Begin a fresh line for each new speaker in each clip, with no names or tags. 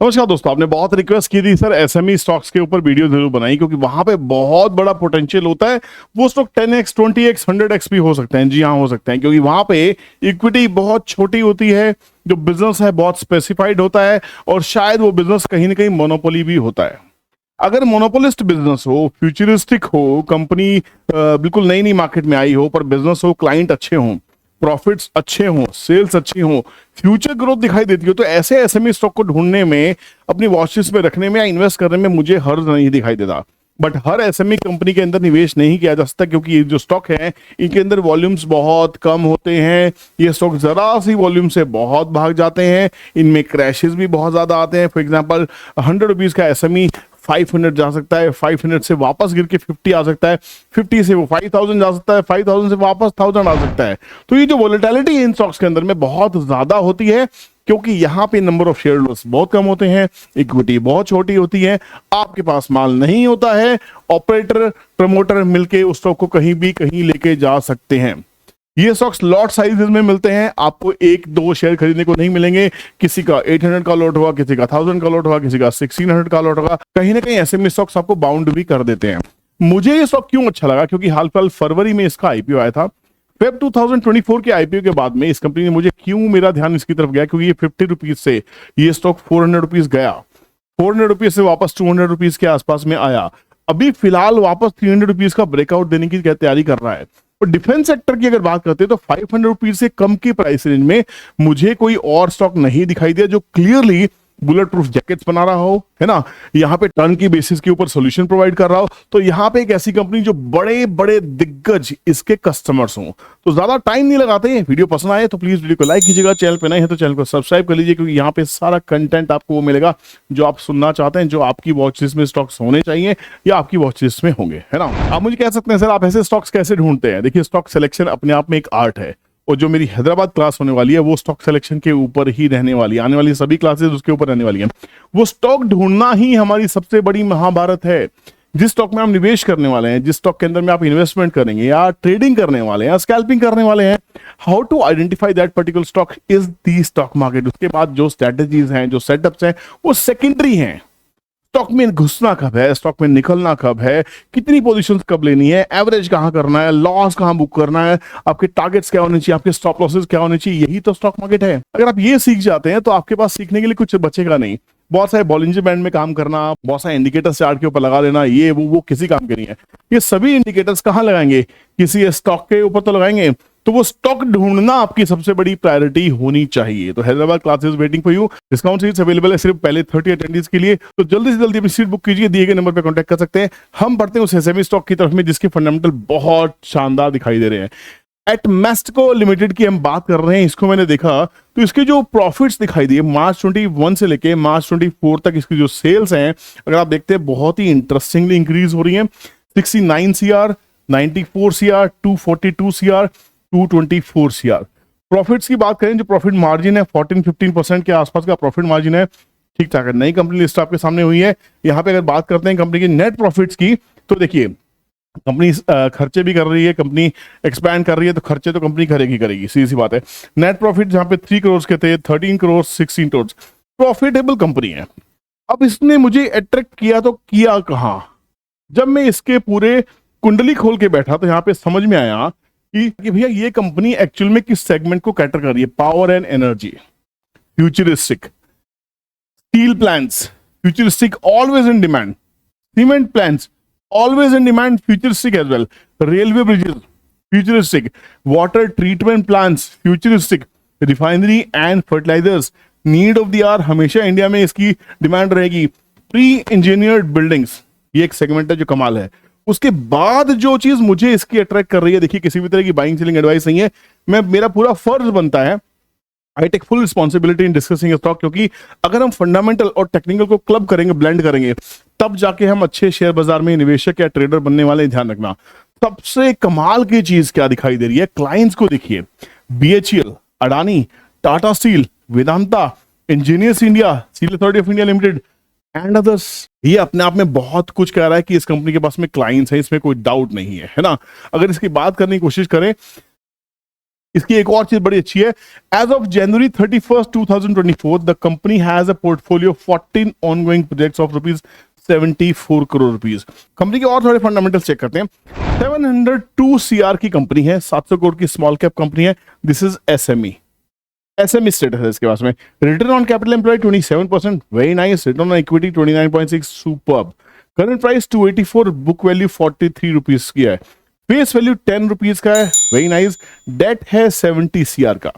नमस्कार दोस्तों, आपने बहुत रिक्वेस्ट की थी सर एसएमई स्टॉक्स के ऊपर वीडियो जरूर बनाई क्योंकि वहां पे बहुत बड़ा पोटेंशियल होता है। वो स्टॉक 10x 20x 100x भी हो सकते हैं। जी हाँ, हो सकते हैं क्योंकि वहां पे इक्विटी बहुत छोटी होती है, जो बिजनेस है बहुत स्पेसिफाइड होता है और शायद वो बिजनेस कहीं ना कहीं मोनोपोली भी होता है। अगर मोनोपोलिस्ट बिजनेस हो, फ्यूचरिस्टिक हो, कंपनी बिल्कुल नई नई मार्केट में आई हो, पर बिजनेस हो, क्लाइंट अच्छे हों, प्रॉफिट्स अच्छे हों, सेल्स अच्छी हों, फ्यूचर ग्रोथ दिखाई देती हो, तो ऐसे एसएमई स्टॉक को ढूंढने में, अपनी वॉचलिस्ट में रखने में या इन्वेस्ट करने में मुझे हर्ज नहीं दिखाई देता। बट हर एसएमई कंपनी के अंदर निवेश नहीं किया जा सकता क्योंकि ये जो स्टॉक है इनके अंदर वॉल्यूम्स बहुत कम होते हैं। ये स्टॉक जरा सी वॉल्यूम से बहुत भाग जाते हैं। इनमें क्रैशेस भी बहुत ज्यादा आते हैं। फॉर एग्जांपल 100 रुपीज का एसएमई 500 जा सकता है, 500 से वापस गिर के 50 आ सकता है, 50 से वो 5000 जा सकता है, 5000 से वापस 1000 आ सकता है। तो ये जो वोलेटिलिटी इन स्टॉक्स के अंदर में बहुत ज्यादा होती है क्योंकि यहाँ पे नंबर ऑफ शेयर होल्डर्स बहुत कम होते हैं, इक्विटी बहुत छोटी होती है, आपके पास माल नहीं होता है, ऑपरेटर प्रमोटर मिलके उस स्टॉक को कहीं भी कहीं लेके जा सकते हैं। ये स्टॉक्स लॉट साइजेस में मिलते हैं, आपको एक दो शेयर खरीदने को नहीं मिलेंगे। किसी का 800 का लॉट होगा, किसी का 1000 का लॉट होगा, किसी का 1600 का लॉट होगा। कहीं ना कहीं एसएमई स्टॉक्स आपको बाउंड भी कर देते हैं। मुझे ये स्टॉक क्यों अच्छा लगा, क्योंकि हाल फिलहाल फरवरी में इसका आईपीओ आया था। फेब 2024 के आईपीओ के बाद में इस कंपनी ने मुझे क्यों मेरा ध्यान इसकी तरफ गया, क्योंकि ये 50 रुपीज से ये स्टॉक 400 रुपीज गया, 400 रुपीज से वापस 200 रुपीज के आसपास में आया। अभी फिलहाल वापस 300 रुपीज का ब्रेकआउट देने की तैयारी कर रहा है। और डिफेंस सेक्टर की अगर बात करते हैं तो 500 रुपीज से कम की प्राइस रेंज में मुझे कोई और स्टॉक नहीं दिखाई दिया जो क्लियरली बुलेट प्रूफ जैकेट्स बना रहा हो, है ना, यहाँ पे टर्न की बेसिस के ऊपर सॉल्यूशन प्रोवाइड कर रहा हो। तो यहाँ पे एक ऐसी कंपनी जो बड़े बड़े दिग्गज इसके कस्टमर्स हों। तो ज्यादा टाइम नहीं लगाते हैं। वीडियो पसंद आए तो प्लीज वीडियो को लाइक कीजिएगा, चैनल पे नए हैं तो चैनल को सब्सक्राइब कर लीजिए क्योंकि यहाँ पे सारा कंटेंट आपको वो मिलेगा जो आप सुनना चाहते हैं, जो आपकी वॉच लिस्ट में स्टॉक्स होने चाहिए या आपकी वॉच लिस्ट में होंगे, है ना। आप मुझे कह सकते हैं सर आप ऐसे स्टॉक्स कैसे ढूंढते हैं। देखिए, स्टॉक सिलेक्शन अपने आप में एक आर्ट है और जो मेरी हैदराबाद क्लास होने वाली है वो स्टॉक सिलेक्शन के ऊपर ही रहने वाली है। आने वाली सभी क्लासेस उसके ऊपर रहने वाली हैं। वो स्टॉक ढूंढना ही हमारी सबसे बड़ी महाभारत है। जिस स्टॉक में हम निवेश करने वाले हैं, जिस स्टॉक के अंदर में आप इन्वेस्टमेंट करेंगे या ट्रेडिंग करने वाले हैं या स्कैल्पिंग करने वाले हैं, how to identify that particular stock is the stock market. उसके बाद जो स्ट्रेटेजीज हैं, जो सेटअप्स हैं, वो सेकेंडरी हैं। स्टॉक में घुसना कब है, स्टॉक में निकलना कब है, कितनी पोजीशंस कब लेनी है, एवरेज कहां करना है, लॉस कहां बुक करना है, आपके टारगेट्स क्या होने चाहिए, आपके स्टॉप लॉसेस क्या होने चाहिए, यही तो स्टॉक मार्केट है। अगर आप ये सीख जाते हैं तो आपके पास सीखने के लिए कुछ बचेगा नहीं। बहुत सारे बॉलिंजर बैंड में काम करना, बहुत सारे इंडिकेटर्स चार्ट के ऊपर लगा लेना, ये वो किसी काम के नहीं है। ये सभी इंडिकेटर्स कहां लगाएंगे, किसी स्टॉक के ऊपर तो लगाएंगे। तो वो स्टॉक ढूंढना आपकी सबसे बड़ी प्रायोरिटी होनी चाहिए। तो Hyderabad classes waiting for you. Discount seats available है सिर्फ पहले 30 अटेंडेंस के लिए। तो जल्दी से जल्दी अपनी सीट बुक कीजिए, दिए गए नंबर पे कांटेक्ट कर सकते हैं। हम बढ़ते हैं उस एसएमई स्टॉक की तरफ में जिसके फंडामेंटल बहुत शानदार दिखाई दे रहे हैं। एटमेस्टको लिमिटेड की हम बात कर रहे हैं। इसको मैंने देखा तो इसके जो प्रॉफिट्स दिखाई दिए मार्च 21 से लेके मार्च 24 तक इसकी जो सेल्स हैं, अगर आप देखते हैं बहुत ही इंटरेस्टिंगली इंक्रीज हो रही है। 69 CR, 94 CR, 242 CR, 224 CR. Profits की बात करें, जो प्रॉफिट मार्जिन है 14-15% के आसपास का प्रॉफिट मार्जिन है, ठीक ठाक है। नई कंपनी लिस्ट आपके सामने हुई है। यहाँ पे अगर बात करते हैं कंपनी की नेट प्रॉफिट्स की, तो देखिए कंपनी खर्चे भी कर रही है, कंपनी एक्सपैंड कर रही है, तो खर्चे तो कंपनी करेगी, सीधी सी बात है। नेट प्रॉफिट जहां पे 3 करोड़ के थे, 13 करोड़, 16 करोड़, प्रॉफिटेबल कंपनी है। अब इसने मुझे अट्रैक्ट किया तो किया कहां, जब मैं इसके पूरे कुंडली खोल के बैठा तो यहाँ पे समझ में आया कि भैया ये कंपनी एक्चुअल में किस सेगमेंट को कैटर कर रही है। Power and energy, futuristic, steel plants, futuristic, always in demand, cement plants, always in demand, futuristic as well, railway bridges, futuristic, water treatment plants, futuristic, refinery and fertilizers, need of the hour, हमेशा India में इसकी demand रहेगी। Pre engineered buildings, ये एक segment है जो कमाल है। उसके बाद जो चीज मुझे इसकी अट्रैक्ट कर रही है, देखिए किसी भी तरह की बाइंग सेलिंग एडवाइस नहीं है, मेरा पूरा फर्ज बनता है, I take full responsibility in discussing stock, क्योंकि अगर हम फंडामेंटल और टेक्निकल को क्लब करेंगे, ब्लेंड करेंगे, तब जाके हम अच्छे शेयर बाजार में निवेशक या ट्रेडर बनने वाले। ध्यान रखना, सबसे कमाल की चीज क्या दिखाई दे रही है, क्लाइंट्स को देखिए, BHEL, Adani, Tata steel, Vedanta, engineers India, steel authority of India limited and others. ये अपने आप में बहुत कुछ कह रहा है कि इस कंपनी के पास में क्लाइंट्स है, इसमें कोई डाउट नहीं है, है ना। अगर इसकी बात करने की कोशिश करें इसकी एक और चीज बड़ी अच्छी है, as of January 31st 2024 the company has a portfolio 14 ongoing projects of ₹74 crore. Company के और थोड़े फंडामेंटल्स चेक करते हैं। 702 CR की कंपनी है, 700 करोड़ की स्मॉल कैप कंपनी है। दिस इज एसएमई स्टेटस है इसके पास में। Return on capital employed 27%, very nice. Return on equity 29.6, superb. Current price 284, book value 43 rupees की है। फेस वैल्यू 10 रुपीज का है, वेरी नाइस। डेट है 70 CR का।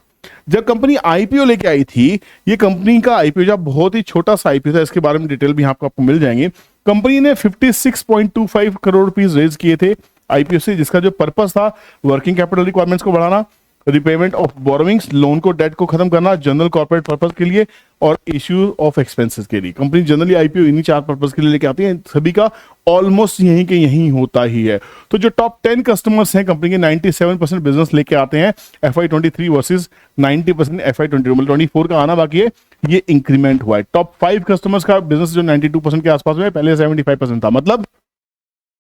जब कंपनी आईपीओ लेके आई थी, ये कंपनी का आईपीओ जब बहुत ही छोटा सा आईपीओ था, इसके बारे में डिटेल भी आपको मिल जाएंगे। कंपनी ने 56.25 करोड़ रुपीज रेज किए थे आईपीओ से, जिसका जो पर्पस था वर्किंग कैपिटल रिक्वायरमेंट्स को बढ़ाना, रिपेमेंट ऑफ बोरोविंग्स, लोन को डेट को खत्म करना, जनरल कॉर्पोरेट पर्पस के लिए और इश्यू ऑफ एक्सपेंसेस के लिए। कंपनी जनरली आईपीओ इन्हीं 4 पर्पस के लिए लेके आती है, सभी का ऑलमोस्ट यहीं के यहीं होता ही है। तो जो टॉप 10 कस्टमर्स हैं कंपनी के, 97% बिजनेस लेके आते हैं FY23 वर्सेस 90% FY24। 24 का आना बाकी है, ये इंक्रीमेंट हुआ है। टॉप 5 कस्टमर्स का बिजनेस जो 92% के आसपास में, पहले 75% था। मतलब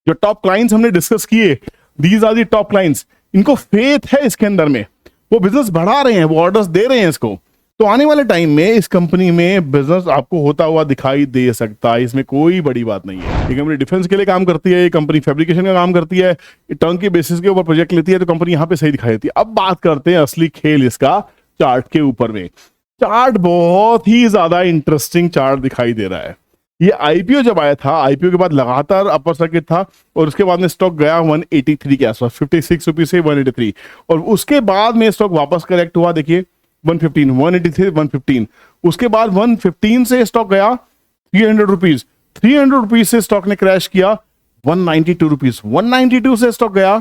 जो टॉप क्लाइंट्स हमने डिस्कस किए, these are the top clients, इनको फेथ है इसके अंदर में, वो बिजनेस बढ़ा रहे हैं, वो ऑर्डर्स दे रहे हैं इसको। तो आने वाले टाइम में इस कंपनी में बिजनेस आपको होता हुआ दिखाई दे सकता है, इसमें कोई बड़ी बात नहीं है। ये कंपनी डिफेंस के लिए काम करती है, ये कंपनी फैब्रिकेशन का काम करती है, टर्न के बेसिस के ऊपर प्रोजेक्ट लेती है, तो कंपनी यहाँ पे सही दिखाई देती है। अब बात करते हैं असली खेल इसका चार्ट के ऊपर में। चार्ट बहुत ही ज्यादा इंटरेस्टिंग चार्ट दिखाई दे रहा है। ये आईपीओ जब आया था, आईपीओ के बाद लगातार अपर सर्किट था और उसके बाद में स्टॉक गया 183 के आसपास, 56 रुपीज से 183, और उसके बाद में स्टॉक वापस करेक्ट हुआ, देखिए 115, 183, 115। उसके बाद 115 से स्टॉक गया 300 रुपीज, 300 रुपीज से स्टॉक ने क्रैश किया 192 रुपीज, 192 से स्टॉक गया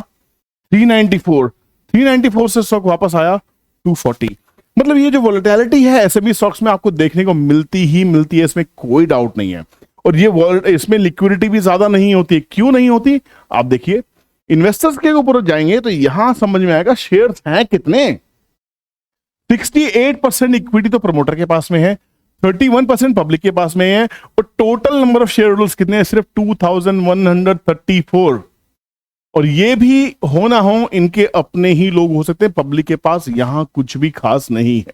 394, 394 से स्टॉक वापस आया 240। मतलब ये जो वोलेटिलिटी है एसएमई स्टॉक्स में आपको देखने को मिलती ही मिलती है, इसमें कोई डाउट नहीं है। और ये इसमें लिक्विडिटी भी ज्यादा नहीं होती है। क्यों नहीं होती आप देखिए, इन्वेस्टर्स के ऊपर जाएंगे तो यहां समझ में आएगा शेयर्स हैं कितने। 68% इक्विटी तो प्रमोटर के पास में है, 31% पब्लिक के पास में है, और total number of share holders कितने हैं, सिर्फ 2134। और ये भी हो ना हो, इनके अपने ही लोग हो सकते हैं, पब्लिक के पास यहां कुछ भी खास नहीं है,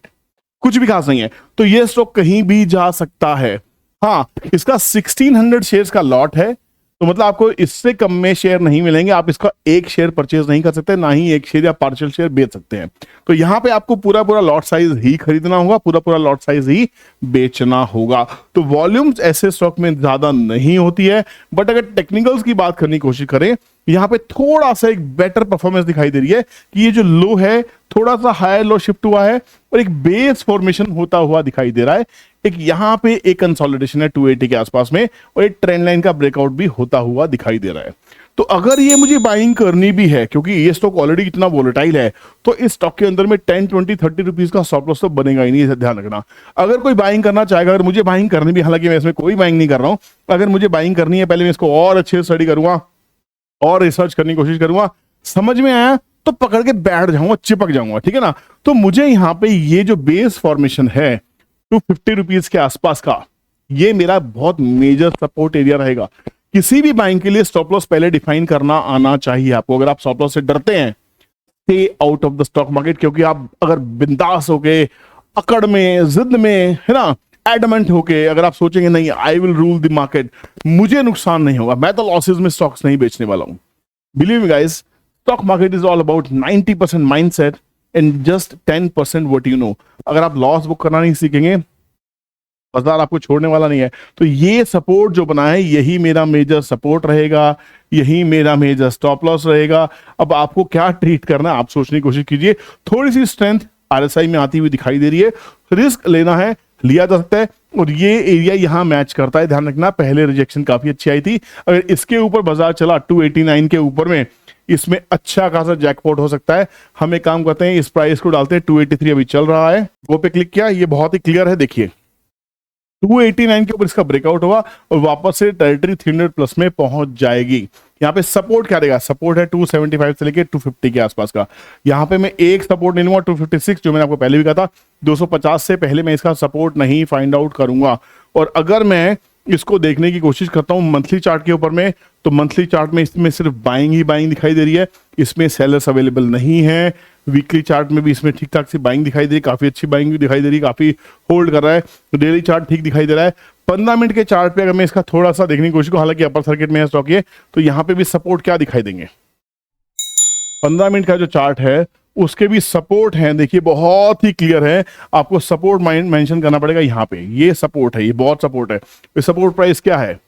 कुछ भी खास नहीं है। तो ये स्टॉक कहीं भी जा सकता है। हाँ, इसका 1600 शेयर्स का लॉट है, तो मतलब आपको इससे कम में शेयर नहीं मिलेंगे। आप इसका एक शेयर परचेज नहीं कर सकते, ना ही एक शेयर या पार्शियल शेयर बेच सकते हैं। तो यहां पे आपको पूरा पूरा लॉट साइज ही खरीदना होगा, पूरा पूरा लॉट साइज ही बेचना होगा। तो वॉल्यूम्स ऐसे स्टॉक में ज्यादा नहीं होती है, बट अगर टेक्निकल्स की बात करने की कोशिश करें, यहां पे थोड़ा सा एक बेटर परफॉर्मेंस दिखाई दे रही है कि ये जो लो है थोड़ा सा हायर लो शिफ्ट हुआ है और एक बेस फॉर्मेशन होता हुआ दिखाई दे रहा है। एक यहां पे एक कंसोलिडेशन है 280 के आसपास में, और एक ट्रेंड लाइन का ब्रेकआउट भी होता हुआ दिखाई दे रहा है। तो अगर ये मुझे बाइंग करनी भी है, क्योंकि ये स्टॉक ऑलरेडी इतना वोलेटाइल है, तो इस स्टॉक के अंदर में 10, 20, 30 रुपीज का स्टॉप लॉस तो बनेगा ही नहीं, इसे ध्यान रखना। अगर कोई बाइंग करना चाहेगा, अगर मुझे बाइंग करनी भी, हालांकि मैं इसमें कोई बाइंग नहीं कर रहा हूं, अगर मुझे बाइंग करनी है, पहले मैं इसको और अच्छे से स्टडी करूंगा और रिसर्च करने की कोशिश करूंगा, समझ में आया तो पकड़ के बैठ जाऊंगा, चिपक जाऊंगा, ठीक है ना। तो मुझे यहां पे ये जो बेस फॉर्मेशन है 250 रुपीज के आसपास का, ये मेरा बहुत मेजर सपोर्ट एरिया रहेगा। किसी भी बाइंग के लिए स्टॉप लॉस पहले डिफाइन करना आना चाहिए आपको। अगर आप स्टॉप लॉस से डरते हैं, stay out of the stock market, क्योंकि आप अगर बिंदास होके, अकड़ में, जिद में, है ना, एडमेंट होके अगर आप सोचेंगे नहीं I will rule the market, मुझे नुकसान नहीं होगा, मैं तो लॉसेस में स्टॉक्स नहीं बेचने वाला हूं। Believe me guys, stock market is all about 90% mindset and just 10% what you know. अगर आप लॉस बुक करना नहीं सीखेंगे, बाजार आपको छोड़ने वाला नहीं है। तो ये सपोर्ट जो बना है, यही मेरा मेजर सपोर्ट रहेगा, यही मेरा मेजर स्टॉप लॉस रहेगा। अब आपको क्या ट्रीट करना है आप सोचने की कोशिश कीजिए। थोड़ी सी स्ट्रेंथ आरएसआई में आती हुई दिखाई दे रही है, रिस्क लेना है, लिया जा सकता है, और ये एरिया यहां मैच करता है। ध्यान रखना, पहले रिजेक्शन काफी अच्छी आई थी, अगर इसके ऊपर बाजार चला 289 के ऊपर में, इसमें अच्छा खासा जैकपॉट हो सकता है। हम एक काम करते हैं, इस प्राइस को डालते हैं 283 अभी चल रहा है, वो पे क्लिक किया, ये बहुत ही क्लियर है, देखिए 289 के ऊपर इसका ब्रेकआउट हुआ और वापस से टेरिटरी 300 प्लस में पहुंच जाएगी। यहाँ पे सपोर्ट क्या रहेगा, सपोर्ट है 275 से लेके 250 के आसपास का। यहाँ पे मैं एक सपोर्ट नहीं लूंगा 256, जो मैंने आपको पहले भी कहा था, 250 से पहले मैं इसका सपोर्ट नहीं फाइंड आउट करूंगा। और अगर मैं इसको देखने की कोशिश करता हूं मंथली चार्ट के ऊपर में, तो मंथली चार्ट में इसमें सिर्फ बाइंग ही बाइंग दिखाई दे रही है, इसमें सेलर्स अवेलेबल नहीं है। वीकली चार्ट में भी इसमें ठीक ठाक सी बाइंग दिखाई दे रही, काफी अच्छी बाइंग भी दिखाई दे रही, काफी होल्ड कर रहा है। डेली चार्ट ठीक दिखाई दे रहा है। 15 मिनट के चार्ट पे अगर मैं इसका थोड़ा सा देखने की कोशिश करूं, हालांकि अपर सर्किट में है स्टॉक ये, तो यहाँ पे भी सपोर्ट क्या दिखाई देंगे। 15 मिनट का जो चार्ट है उसके भी सपोर्ट हैं, देखिए बहुत ही क्लियर है। आपको सपोर्ट मेंशन करना पड़ेगा यहाँ पे, ये सपोर्ट है, ये बहुत सपोर्ट है। तो सपोर्ट प्राइस क्या है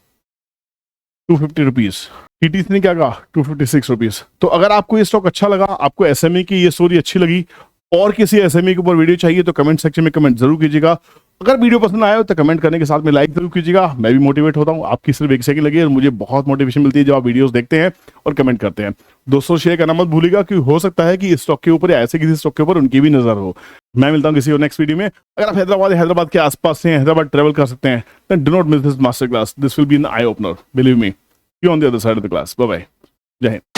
250 रुपीज। टीटीसी ने क्या कहा 256 रुपीज। तो अगर आपको ये स्टॉक अच्छा लगा, आपको एसएमई की ये स्टोरी अच्छी लगी और किसी एसएमई के ऊपर वीडियो चाहिए तो कमेंट सेक्शन में कमेंट जरूर कीजिएगा। अगर वीडियो पसंद आया हो तो कमेंट करने के साथ में लाइक जरूर कीजिएगा। मैं भी मोटिवेट होता हूँ, आपकी सिर्फ एक सेकंड लगी और मुझे बहुत मोटिवेशन मिलती है जब आप वीडियोस देखते हैं और कमेंट करते हैं। दोस्तों शेयर करना मत भूलिएगा, क्योंकि हो सकता है कि इस स्टॉक के ऊपर या ऐसे किसी स्टॉक के ऊपर उनकी भी नजर हो। मैं मिलता हूँ किसी और नेक्स्ट वीडियो में। अगर आप हैदराबाद के आसपास से हैदराबाद ट्रेवल कर सकते हैं, then do not miss this master class. This will be an eye opener, believe me, you on the other side of the class. Bye bye, जय हिंद।